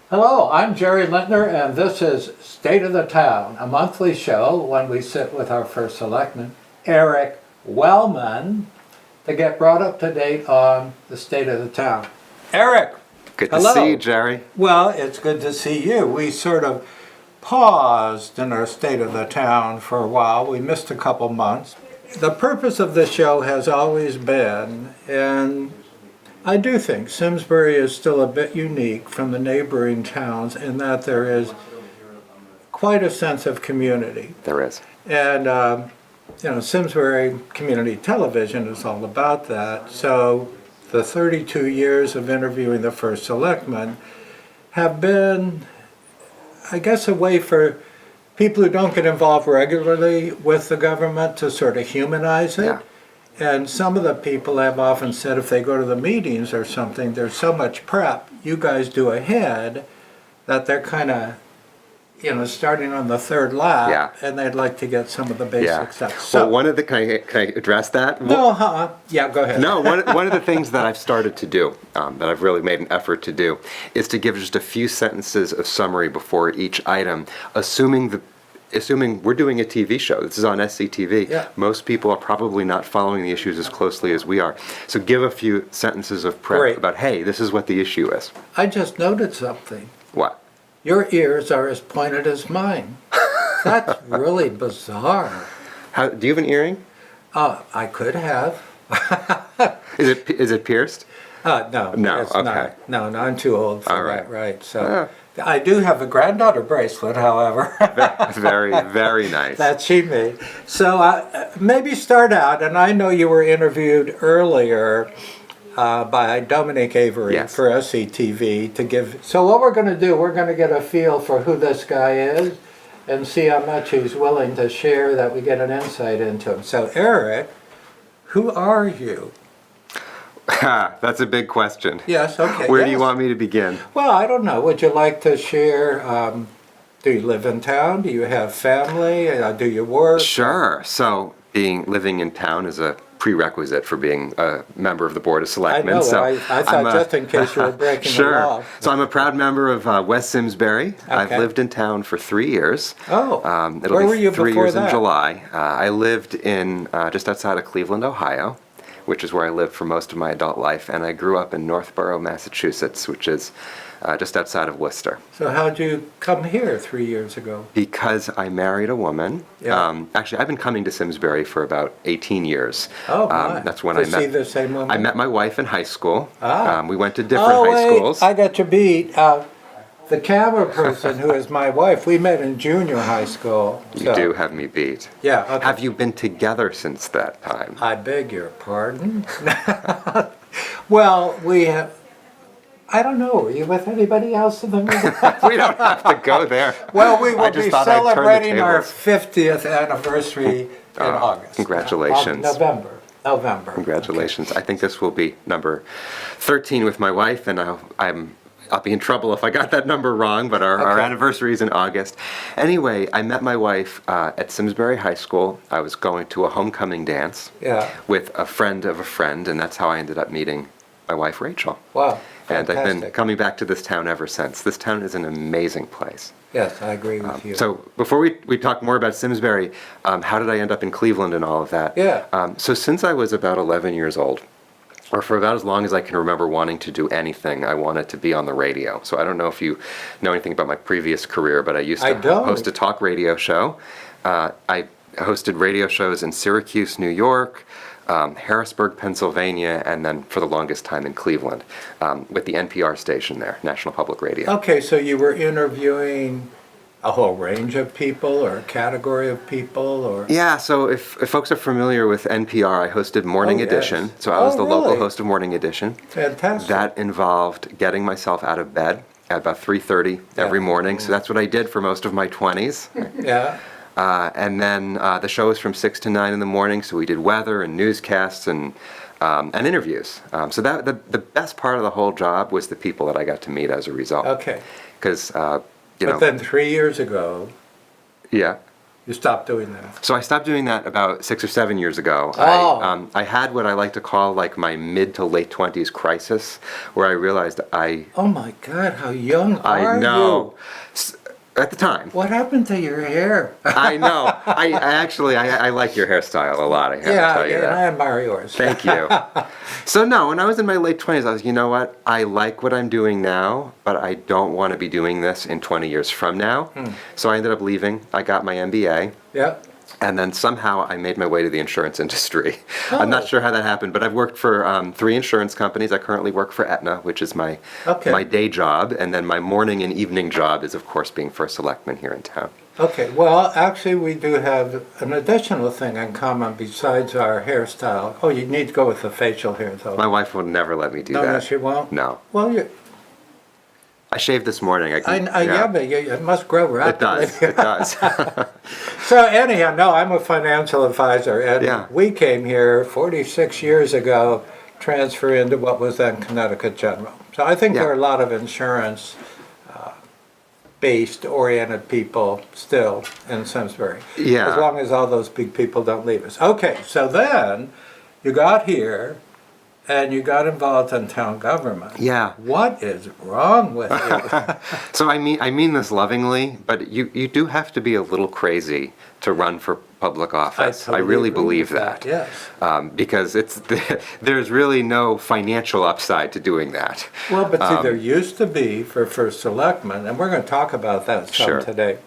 Hello, I'm Jerry Lintner, and this is State of the Town, a monthly show when we sit with our first selectman, Eric Wellman, to get brought up to date on the state of the town. Eric! Good to hello. see you, Jerry. Well, it's good to see you. We sort of paused in our state of the town for a while. We missed a couple months. The purpose of the show has always been, and I do think Simsbury is still a bit unique from the neighboring towns in that there is quite a sense of community. There is. And, Simsbury Community Television is all about that. So the 32 years of interviewing the first selectman have been, I guess, a way for people who don't get involved regularly with the government to sort of humanize it. Yeah. And some of the people have often said if they go to the meetings or something, there's so much prep you guys do ahead that they're kind of, starting on the third lap, Yeah. and they'd like to get some of the basic Yeah. stuff. So, Well, one of the can I address that? no, yeah, go ahead. No, one of the things that I've started to do, that I've really made an effort to do, is to give just a few sentences of summary before each item, assuming we're doing a TV show. This is on SCTV. Yeah. Most people are probably not following the issues as closely as we are. So give a few sentences of prep Great. about, hey, this is what the issue is. I just noted something. What? Your ears are as pointed as mine. That's really bizarre. Do you have an earring? I could have. Is it pierced? No, No, it's okay. not. No, I'm too old for All that, right. right. So I do have a granddaughter bracelet, however. Very, very nice. That she made. So maybe start out, and I know you were interviewed earlier by Dominic Avery Yes. for SCTV to give. So what we're going to do, we're going to get a feel for who this guy is and see how much he's willing to share, that we get an insight into him. So Eric, who are you? That's a big question. Yes, okay. Where do you yes. want me to begin? Well, I don't know. Would you like to share? Do you live in town? Do you have family? Do you work? Sure. So, living in town is a prerequisite for being a member of the Board of I Selectmen. know. So I thought just in case you were breaking sure. the law. So I'm a proud member of West Simsbury. I've Okay. lived in town for 3 years. Oh, It'll where be were you 3 before years that? in July. I lived in just outside of Cleveland, Ohio, which is where I lived for most of my adult life, and I grew up in Northborough, Massachusetts, which is just outside of Worcester. So how'd you come here 3 years ago? Because I married a woman. Yeah. Actually, I've been coming to Simsbury for about 18 years. Oh, my. That's when to I met. see the same woman? I met my wife in high school. Ah. We went to different Oh, high wait, schools. I got you beat. The camera person who is my wife, we met in junior high school. You do have me beat. Yeah, okay. Have you been together since that time? I beg your pardon? Well, we have... I don't know. Were you with anybody else in the movie? We don't have to go there. Well, we I will just be thought I'd turn the celebrating our tables. 50th anniversary in August. Congratulations. November. Congratulations. I think this will be number 13 with my wife, and I'll be in trouble if I got that number wrong, but our Okay. anniversary is in August. Anyway, I met my wife at Simsbury High School. I was going to a homecoming dance Yeah. with a friend of a friend, and that's how I ended up meeting my wife, Rachel. Wow. And I've been Fantastic. coming back to this town ever since. This town is an amazing place. Yes, I agree with you. So before we talk more about Simsbury, how did I end up in Cleveland and all of that? Yeah. So since I was about 11 years old, or for about as long as I can remember wanting to do anything, I wanted to be on the radio. So I don't know if you know anything about my previous career, but I used I to don't. host a talk radio show. I hosted radio shows in Syracuse, New York, Harrisburg, Pennsylvania, and then for the longest time in Cleveland with the NPR station there, National Public Radio. Okay, so you were interviewing a whole range of people or a category of people or... Yeah, so if folks are familiar with NPR, I hosted Morning Oh, yes. Edition. So I was the local really? host of Morning Edition. Fantastic. That involved getting myself out of bed at about 3:30 every Yeah. morning. So that's what I did for most of my 20s. Yeah. And then the show was from 6 to 9 in the morning, so we did weather and newscasts and interviews. So that the best part of the whole job was the people that I got to meet as a result. Okay. Because, But then 3 years ago, yeah. You stopped doing that. So I stopped doing that about 6 or 7 years ago. Oh. I had what I like to call like my mid to late 20s crisis, where I realized Oh my God, how young are I know. you? At the time. What happened to your hair? I know. I actually, I like your hairstyle a lot, I have to tell you yeah, that. I admire yours. Thank you. So no, when I was in my late 20s, I was, you know what? I like what I'm doing now, but I don't want to be doing this in 20 years from now. So I ended up leaving. I got my MBA. Yeah. And then somehow I made my way to the insurance industry. I'm not Oh. sure how that happened, but I've worked for 3 insurance companies. I currently work for Aetna, which is my Okay. day job. And then my morning and evening job is, of course, being first selectman here in town. Okay, well, actually, we do have an additional thing in common besides our hairstyle. Oh, you need to go with the facial hair, though. My wife will never let me do No, that. no, she won't? No. Well, you, I shaved this morning. yeah, but it must grow It rapidly. does. It does. So anyhow, no, I'm a financial advisor, and Yeah. we came here 46 years ago, transfer into what was then Connecticut General. So I think Yeah. there are a lot of insurance based, oriented people still in Simsbury. Yeah. As long as all those big people don't leave us. Okay, so then you got here and you got involved in town government. Yeah. What is wrong with you? So I mean this lovingly, but you do have to be a little crazy to run for public office. I totally really agree believe with that. Yes. Because there's really no financial upside to doing that. Well, but see, there used to be for first selectmen, and we're going to talk about that some Sure. today.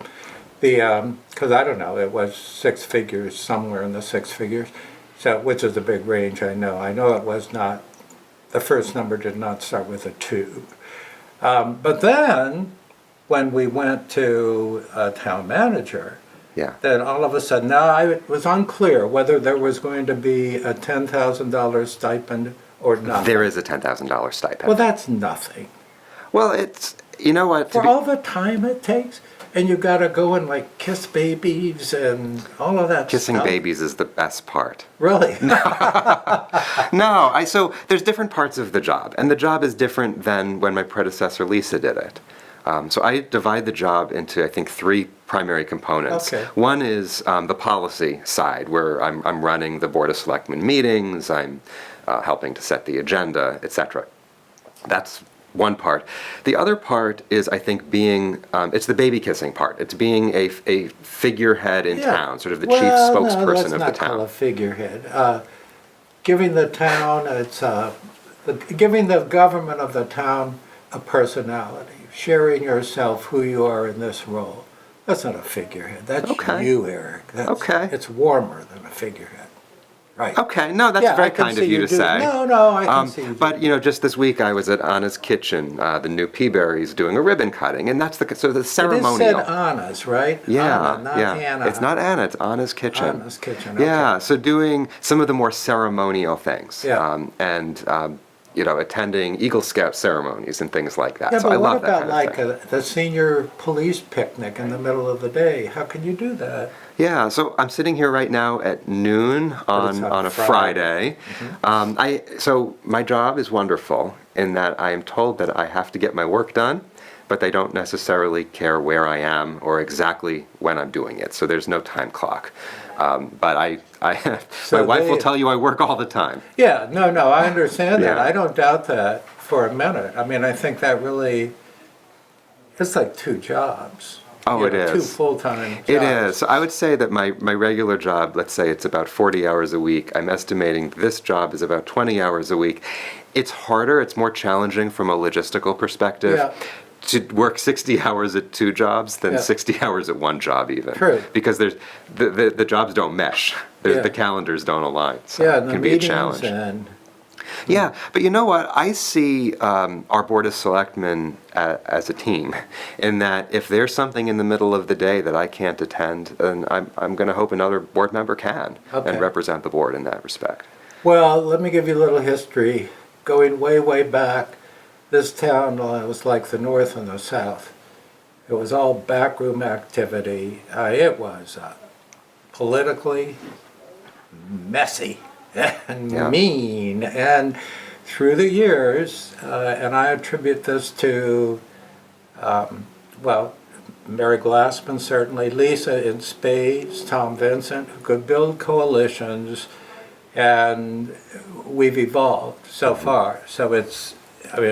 Because I don't know, it was 6 figures, somewhere in the 6 figures, so which is a big range. I know. I know it was not. The first number did not start with a 2. But then, when we went to a town manager, Yeah. then all of a sudden, now it was unclear whether there was going to be a $10,000 stipend or not. There is a $10,000 stipend. Well, that's nothing. Well, it's, you know what? For all the time it takes, and you gotta go and like kiss babies and all of that Kissing stuff. babies is the best part. Really? No, so there's different parts of the job, and the job is different than when my predecessor Lisa did it. So I divide the job into, I think, 3 primary components. Okay. One is the policy side, where I'm running the Board of Selectmen meetings, I'm helping to set the agenda, etc. That's one part. The other part is, I think, being, it's the baby kissing part. It's being a figurehead in Yeah. town, sort of the Well, chief no, spokesperson let's of the not call town. a figurehead. Giving the town, giving the government of the town a personality, sharing yourself, who you are in this role. That's not a figurehead. That's Okay. you, Eric. Okay. It's warmer than a figurehead. Right. Okay, no, that's Yeah, I very can kind see of you you to do- say. No, I can see you do But just this week I was at Anna's Kitchen, the new Peaberry's, doing a ribbon cutting, and that's the It ceremonial. is said Anna's, right? Yeah, Anna, not yeah. Anna. It's not Anna, it's Anna's Kitchen. Anna's Kitchen, okay. Yeah, so doing some of the more ceremonial things. Yeah. And attending Eagle Scout ceremonies and things like that. Yeah, So but I what love that about kind of like thing. the senior police picnic in the middle of the day? How can you do that? Yeah, so I'm sitting here right now at noon it's on on a Friday. Friday. So my job is wonderful in that I am told that I have to get my work done, but they don't necessarily care where I am or exactly when I'm doing it. So there's no time clock. But So my wife will they- tell you I work all the time. Yeah, no, I understand that. Yeah. I don't doubt that for a minute. I mean, I think that really, it's like 2 jobs. Oh, it 2 is. full-time jobs. It is. So I would say that my regular job, let's say it's about 40 hours a week. I'm estimating this job is about 20 hours a week. It's harder, it's more challenging from a logistical perspective Yeah. to work 60 hours at 2 jobs than Yeah. 60 hours at 1 job even. True. Because there's the jobs don't mesh. Yeah. The calendars don't align. So Yeah, it and the can be a meetings challenge. and, Yeah, but you know what? I see our Board of Selectmen as a team, in that if there's something in the middle of the day that I can't attend, then I'm going to hope another board member can Okay. and represent the board in that respect. well, let me give you a little history. Going way, way back, this town was like the North and the South. It was all backroom activity. It was politically messy and Yeah. mean. And through the years, and I attribute this to, Mary Glassman certainly, Lisa in spades, Tom Vincent, who could build coalitions, and we've evolved so far. So it's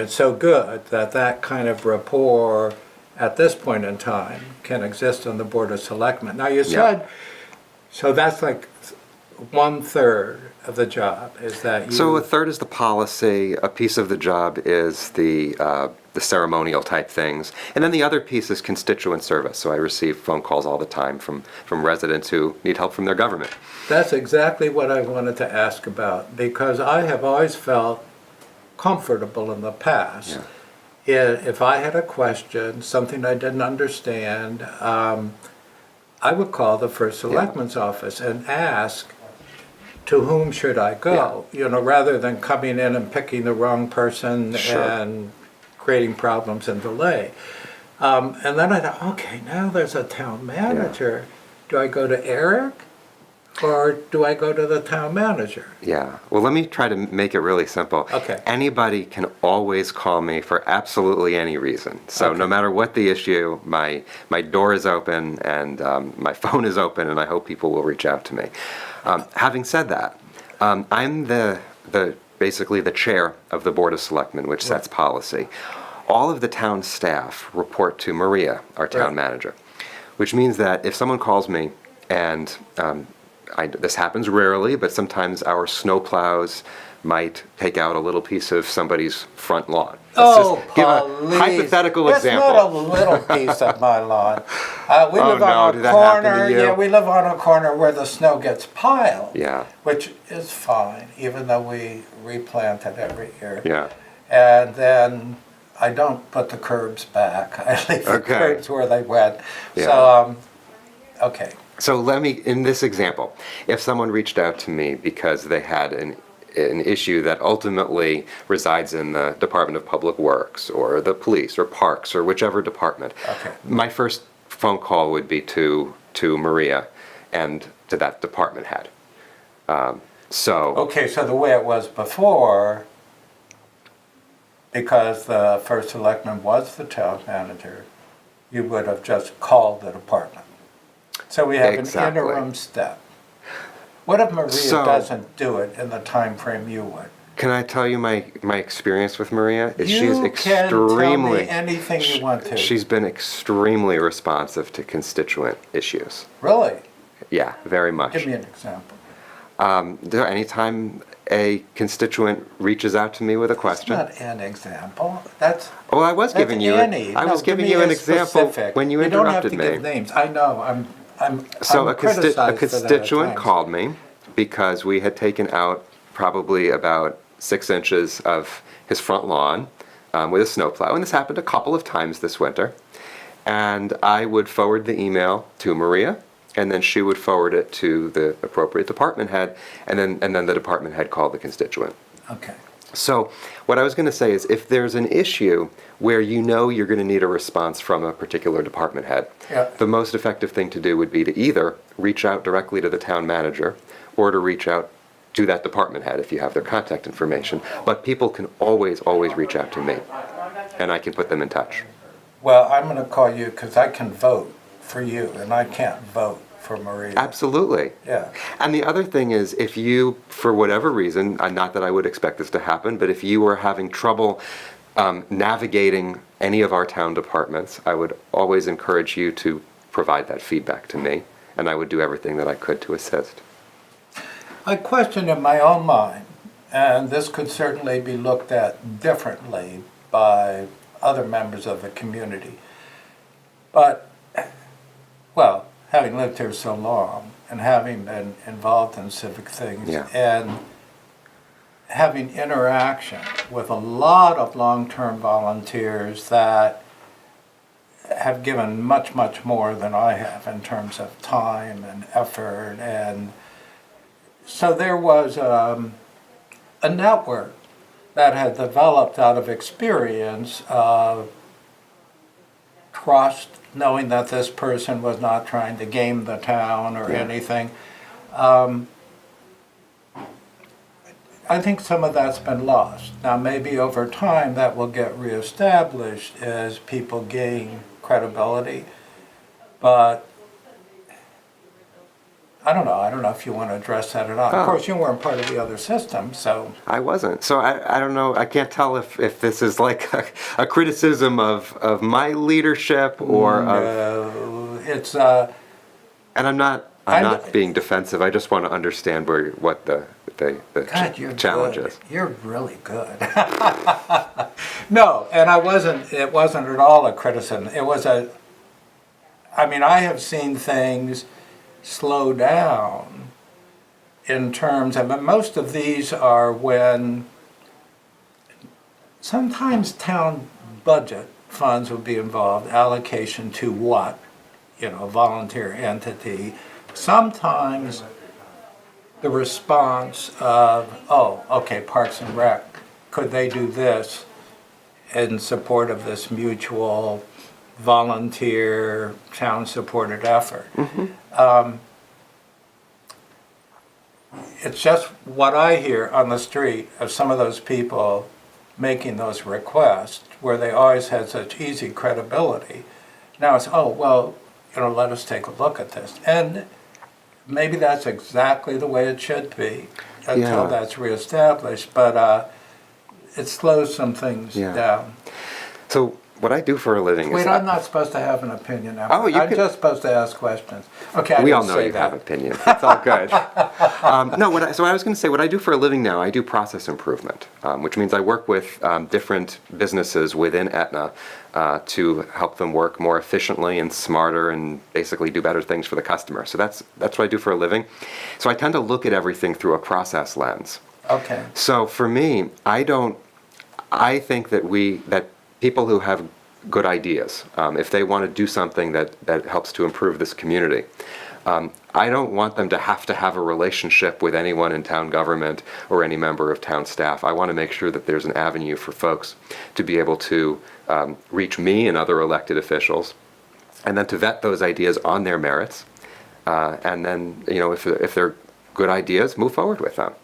so good that that kind of rapport at this point in time can exist on the Board of Selectmen. Now you said, so that's like 1/3 of the job is that you... So a third is the policy, a piece of the job is the ceremonial type things, and then the other piece is constituent service. So I receive phone calls all the time from residents who need help from their government. That's exactly what I wanted to ask about, because I have always felt comfortable in the past. If I had a question, something I didn't understand, I would call the first selectman's office and ask, to whom should I go? You know, rather than coming in and picking the wrong person and creating problems and delay. And then I thought, okay, now there's a town manager. Do I go to Eric? Or do I go to the town manager? Yeah. Well, let me try to make it really simple. Okay. Anybody can always call me for absolutely any reason. So no matter what the issue, my door is open and my phone is open, and I hope people will reach out to me. Having said that, I'm basically the chair of the Board of Selectmen, which sets policy. All of the town staff report to Maria, our town manager, which means that if someone calls me and this happens rarely, but sometimes our snowplows might take out a little piece of somebody's front lawn. Oh, give a hypothetical example. It's not a little piece of my lawn. We live on did a that happen corner. to you? Yeah, we live on a corner where the snow gets piled. Yeah. Which is fine, even though we replant it every year. Yeah. And then I don't put the curbs back. I leave the curbs where they went. Yeah. So, okay. So let me, in this example, if someone reached out to me because they had an issue that ultimately resides in the Department of Public Works or the police or parks or whichever department, my first phone call would be to Maria and to that department head. Okay, so the way it was before, because the first selectman was the town manager, you would have just called the department. So we have an interim step. What if Maria doesn't do it in the time frame you would? Can I tell you my experience with Maria? You can tell me anything you want to. She's been extremely responsive to constituent issues. Really? Yeah, very much. Give me an example. Anytime a constituent reaches out to me with a question. That's not an example. That's. Oh, I was giving you. I was giving you an example when you interrupted me. You don't have to give names. I know. So a constituent called me because we had taken out probably about 6 inches of his front lawn with a snowplow, and this happened a couple of times this winter. And I would forward the email to Maria, and then she would forward it to the appropriate department head, and then the department head called the constituent. Okay. So what I was going to say is, if there's an issue where you know you're going to need a response from a particular department head, the most effective thing to do would be to either reach out directly to the town manager or to reach out to that department head if you have their contact information. But people can always reach out to me, and I can put them in touch. Well, I'm going to call you because I can vote for you, and I can't vote for Maria. Absolutely. Yeah. And the other thing is, if you, for whatever reason, not that I would expect this to happen, but if you were having trouble navigating any of our town departments, I would always encourage you to provide that feedback to me, and I would do everything that I could to assist. I question in my own mind, and this could certainly be looked at differently by other members of the community, but, well, having lived here so long and having been involved in civic things and having interaction with a lot of long-term volunteers that have given much, much more than I have in terms of time and effort. And so there was a network that had developed out of experience of trust, knowing that this person was not trying to game the town or anything. I think some of that's been lost. Now maybe over time that will get reestablished as people gain credibility But I don't know. I don't know if you want to address that or not. Of course, you weren't part of the other system, so. I wasn't. So I don't know. I can't tell if this is like a criticism of my leadership or of. It's. And I'm not being defensive. I just want to understand what the God, you're challenge good. is. You're really good. No, and it wasn't at all a criticism. It was I mean, I have seen things slow down in terms of, and most of these are when sometimes town budget funds would be involved, allocation to what? Volunteer entity. Sometimes the response of, oh, okay, Parks and Rec, could they do this in support of this mutual volunteer town-supported effort? It's just what I hear on the street of some of those people making those requests where they always had such easy credibility. Now it's, oh, well, let us take a look at this. And maybe that's exactly the way it should be until that's reestablished, but it slows some things down. So what I do for a living is... Wait, I'm not supposed to have an opinion. I'm just supposed to ask questions. Okay, we all know you have opinions. It's all good. So I was going to say, what I do for a living now, I do process improvement, which means I work with different businesses within Aetna to help them work more efficiently and smarter and basically do better things for the customer. So that's what I do for a living. So I tend to look at everything through a process lens. Okay. So for me, I think that people who have good ideas, if they want to do something that helps to improve this community, I don't want them to have a relationship with anyone in town government or any member of town staff. I want to make sure that there's an avenue for folks to be able to reach me and other elected officials, and then to vet those ideas on their merits, and then, if they're good ideas, move forward with them,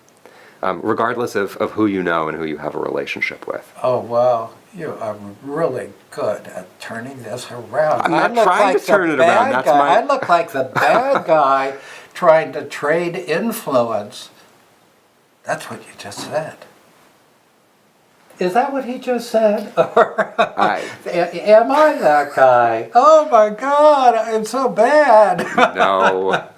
regardless of who you know and who you have a relationship with. Oh, wow. You are really good at turning this around. I'm not trying to turn it around. I look like the bad guy trying to trade influence. That's what you just said. Is that what he just said? Am I that guy? Oh my God, I'm so bad. No.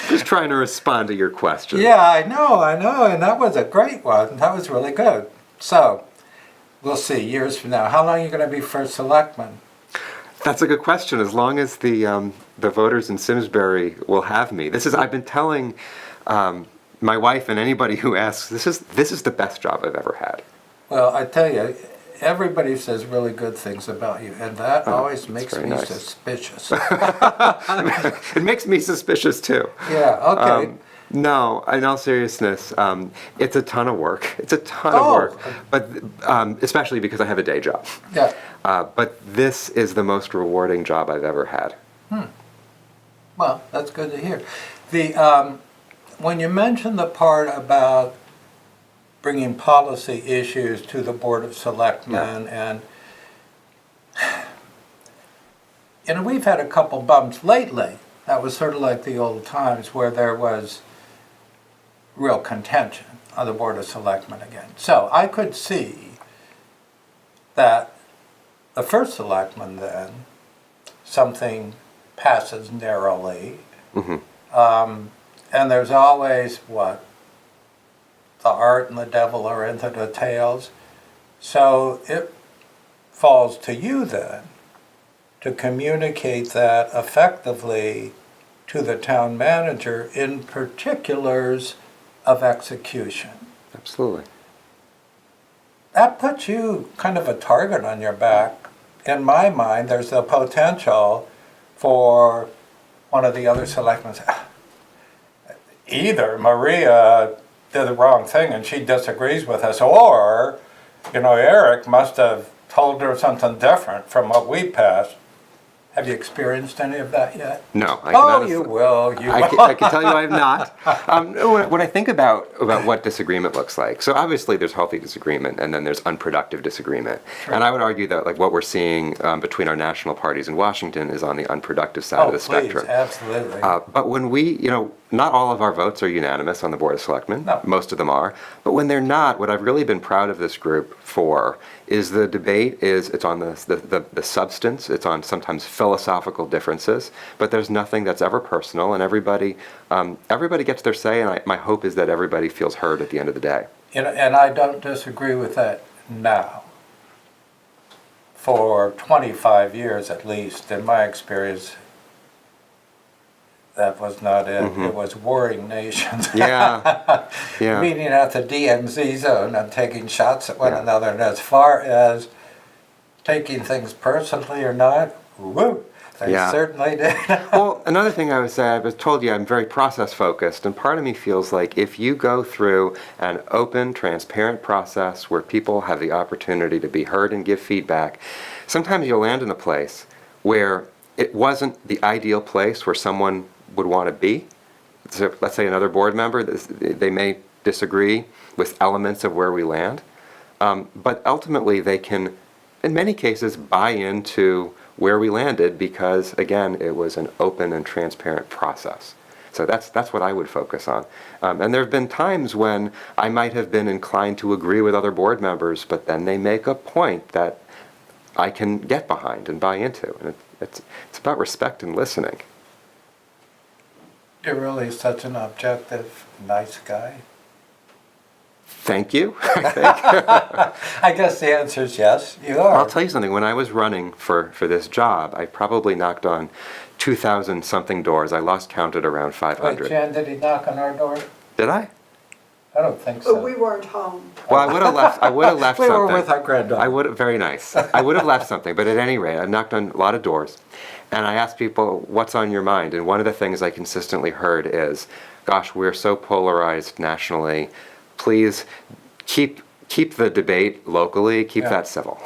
Just trying to respond to your question. Yeah, I know, and that was a great one. That was really good. So, we'll see, years from now. How long are you going to be first selectman? That's a good question. As long as the voters in Simsbury will have me. I've been telling my wife and anybody who asks, this is the best job I've ever had. Well, I tell you, everybody says really good things about you, and that always makes me suspicious. It makes me suspicious too. Yeah, okay. No, in all seriousness, it's a ton of work. It's a ton of work, but especially because I have a day job. Yeah. But this is the most rewarding job I've ever had. Well, that's good to hear. When you mentioned the part about bringing policy issues to the Board of Selectmen, and we've had a couple bumps lately. That was sort of like the old times where there was real contention on the Board of Selectmen again. So I could see that the first selectman then, something passes narrowly, and there's always what? The art and the devil are in the details. So it falls to you then to communicate that effectively to the town manager in particulars of execution. Absolutely. That puts you kind of a target on your back. In my mind, there's the potential for one of the other selectmen to say, either Maria did the wrong thing and she disagrees with us, or, Eric must have told her something different from what we passed. Have you experienced any of that yet? No, I Oh, cannot. you will. You I will. can tell you I have not. When I think about what disagreement looks like, so obviously there's healthy disagreement and then there's unproductive disagreement. Sure. And I would argue that like what we're seeing between our national parties in Washington is on the unproductive side of the spectrum. Absolutely. But when we, not all of our votes are unanimous on the Board of Selectmen. No. Most of them are. But when they're not, what I've really been proud of this group for is the debate it's on the substance, it's on sometimes philosophical differences, but there's nothing that's ever personal, and everybody gets their say, and my hope is that everybody feels heard at the end of the day. And I don't disagree with that now. For 25 years at least, in my experience, that was not it. Mm-hmm. It was warring nations. Yeah. Meeting at the DMZ zone and taking shots at one another. And as far as taking things personally or not, woo, they certainly did. Well, another thing I would say, I was told you I'm very process focused, and part of me feels like if you go through an open, transparent process where people have the opportunity to be heard and give feedback, sometimes you'll land in a place where it wasn't the ideal place where someone would want to be. So let's say another board member, they may disagree with elements of where we land, but ultimately they can, in many cases, buy into where we landed because, again, it was an open and transparent process. So that's what I would focus on. And there have been times when I might have been inclined to agree with other board members, but then they make a point that I can get behind and buy into. And it's about respect and listening. You're really such an objective, nice guy. Thank you. I think. I guess the answer is yes, you are. I'll tell you something. When I was running for this job, I probably knocked on 2,000 something doors. I lost count at around 500. Wait, Jan, did he knock on our door? Did I? I don't think so. But we weren't home. Well, I would have left. We something. were with our granddaughter. Very nice. I would have left something, but at any rate, I've knocked on a lot of doors, and I asked people, "What's on your mind?" And one of the things I consistently heard is, "Gosh, we're so polarized nationally. Please keep the debate locally. Keep that civil."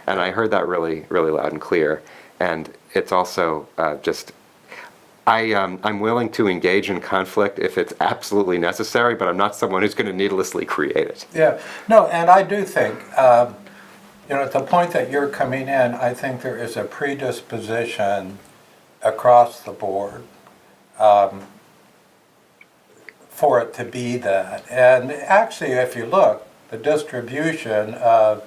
And I heard that really, really loud and clear. And it's also just. I'm willing to engage in conflict if it's absolutely necessary, but I'm not someone who's going to needlessly create it. Yeah, no, and I do think, at the point that you're coming in, I think there is a predisposition across the board for it to be that. And actually, if you look, the distribution of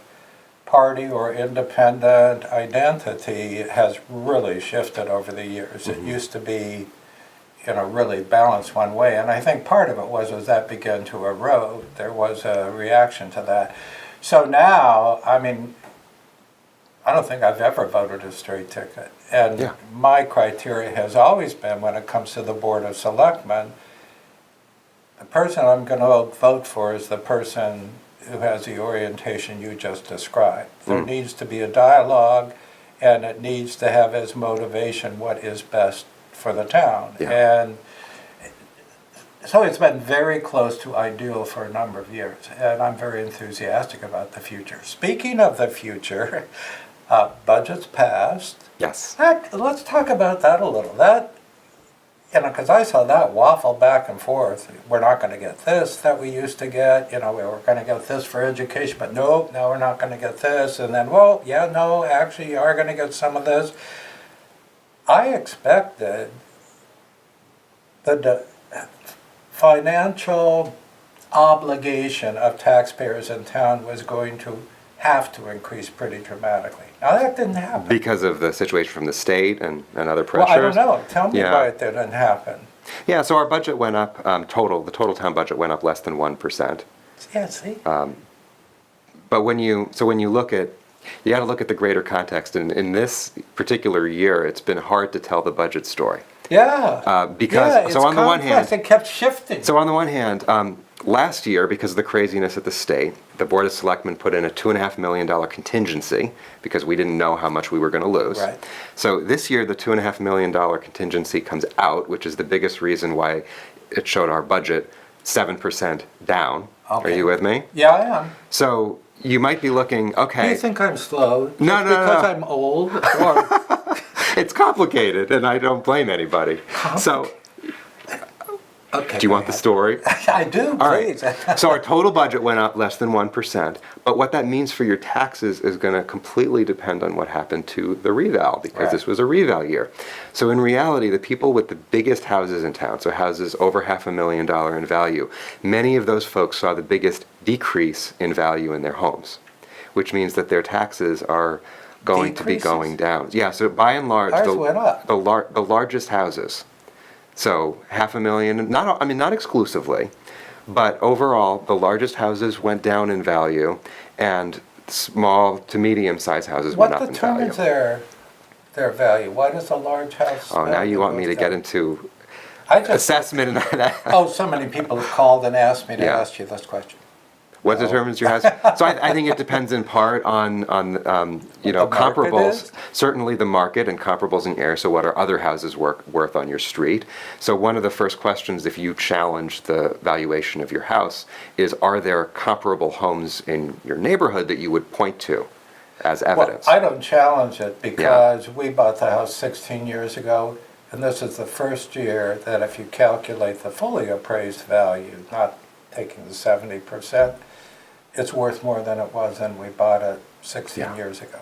party or independent identity has really shifted over the years. Mm-hmm. It used to be, really balanced one way, and I think part of it was as that began to erode, there was a reaction to that. So now, I don't think I've ever voted a straight ticket, and my criteria has always been, when it comes to the Board of Selectmen, the person I'm going to vote for is the person who has the orientation you just described. There needs to be a dialogue, and it needs to have as motivation what is best for the town. Yeah. And so it's been very close to ideal for a number of years, and I'm very enthusiastic about the future. Speaking of the future, budget's passed. Yes. Let's talk about that a little. Because I saw that waffle back and forth. We're not going to get this that we used to get. We were going to get this for education, but nope, now we're not going to get this. And then, actually you are going to get some of this. I expected the financial obligation of taxpayers in town was going to have to increase pretty dramatically. Now that didn't happen. Because of the situation from the state and other pressures? Well, I don't know. Tell me why it didn't happen. Yeah, so our budget went up, the total town budget went up less than 1%. Yeah, see? But when you look at, you got to look at the greater context. And in this particular year, it's been hard to tell the budget story. Yeah. Because, so on the one hand, it kept shifting. So on the one hand, last year, because of the craziness at the state, the Board of Selectmen put in a $2.5 million contingency because we didn't know how much we were going to lose. Right. So this year, the $2.5 million contingency comes out, which is the biggest reason why it showed our budget 7% down. Okay. Are you with me? Yeah, I am. So you might be looking, okay. Do you think I'm slow? No. Because I'm old? Or It's complicated, and I don't blame anybody. So, Okay. do you want the story? I do, All right. please. So our total budget went up less than 1%, but what that means for your taxes is going to completely depend on what happened to the reval, because Right. this was a reval year. So in reality, the people with the biggest houses in town, so houses over $500,000 in value, many of those folks saw the biggest decrease in value in their homes, which means that their taxes are going to be Decreases? going down. Yeah, so by and large, Ours went up. the largest houses, so $500,000, not exclusively, but overall, the largest houses went down in value, and small to medium-sized houses went What up in value. determines their value? Why does a large house? Oh, now you value want me go to get down? into I just, assessment and that? oh, so many people have called and asked me to Yeah. ask you this question. What determines your house? So I think it depends in part on The market comparables. is? Certainly the market and comparables in area. So what are other houses worth on your street? So one of the first questions, if you challenge the valuation of your house, is are there comparable homes in your neighborhood that you would point to as evidence? Well, I don't challenge it because we bought the house 16 years ago, and this is the first year that if you calculate the fully appraised value, not taking the 70%, it's worth more than it was when we bought it 16 Yeah. years ago.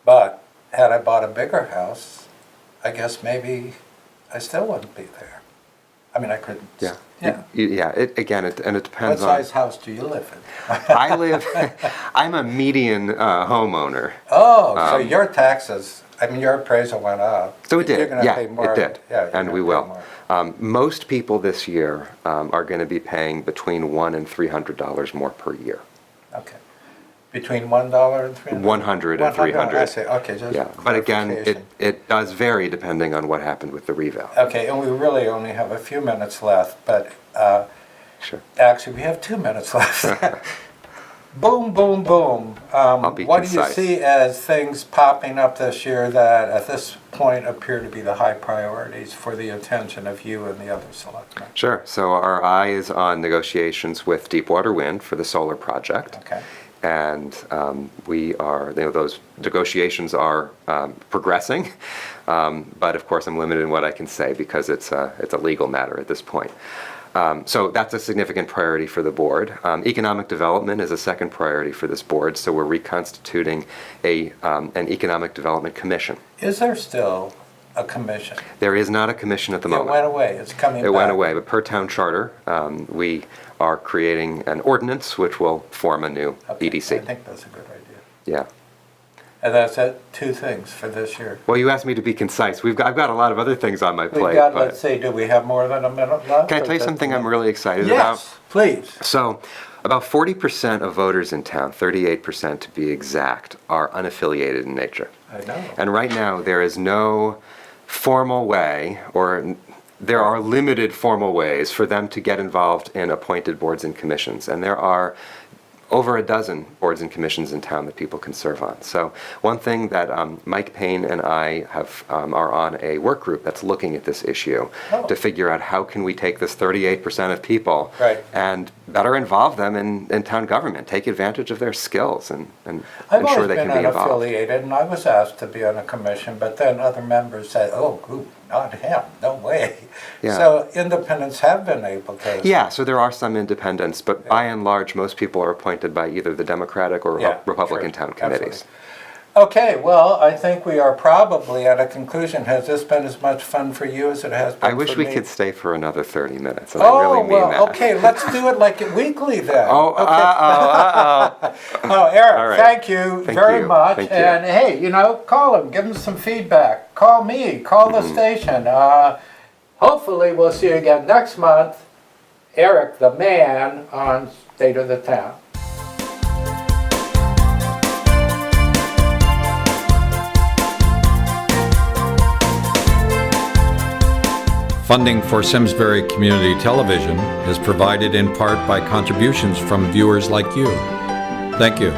But had I bought a bigger house, I guess maybe I still wouldn't be there. I mean, I couldn't. Yeah. Yeah. It What depends on. size house do you live in? I'm a median homeowner. Oh, so your taxes, I mean, your appraisal went up. So it did, You're gonna yeah, pay more. it did, Yeah, you're and gonna we pay will. more. Most people this year are going to be paying between $100 and $300 more per year. Okay. Between $1 and $300? 100 and 300. I see, okay, just Yeah, but again, clarification. it does vary depending on what happened with the reval. Okay, and we really only have a few minutes left, but Sure. actually, we have 2 minutes left. Boom, boom, boom. be What do you concise. see as things popping up this year that at this point appear to be the high priorities for the attention of you and the other selectmen? Sure. So our eye is on negotiations with Deepwater Wind for the solar project. Okay. And we are, those negotiations are progressing, but of course I'm limited in what I can say because it's a legal matter at this point. So that's a significant priority for the board. Economic development is a second priority for this board, so we're reconstituting an economic development commission. Is there still a commission? There is not a commission at the It moment. went away, it's coming back. It went away, but per town charter, we are creating an ordinance which will form a new Okay, EDC. I think that's a good idea. Yeah. And that's it, 2 things for this year. Well, you asked me to be concise. I've got a lot of other things on my We've plate. got, but let's see, do we have more than a minute left? can I or tell you just something a I'm minute? really excited about? Yes, please. So, about 40% of voters in town, 38% to be exact, are unaffiliated in nature. I know. And right now, there is no formal way, or there are limited formal ways for them to get involved in appointed boards and commissions. And there are over a dozen boards and commissions in town that people can serve on. So one thing that Mike Payne and I are on a work group that's looking at this issue to figure out how can we take this 38% of people Right. and better involve them in town government, take advantage of their skills and I've ensure always they been can be involved. unaffiliated, and I was asked to be on a commission, but then other members said, oh, not him, no way. Yeah. So independents have been able to. Yeah, so there are some independents, but by and large, most people are appointed by either the Democratic or Yeah, Republican sure, town committees. absolutely. Okay, well, I think we are probably at a conclusion. Has this been as much fun for you as it has been I wish for we me? could stay for another 30 minutes, and I really mean that. Okay, let's do it like it weekly then. Oh, Okay. uh-oh. Oh, Eric, All right. thank you Thank very you. much. Thank you. And hey, call him, give him some feedback. Call me, call the Mm-hmm. station. Hopefully, we'll see you again next month. Eric, the man, on State of the Town. Funding for Simsbury Community Television is provided in part by contributions from viewers like you. Thank you.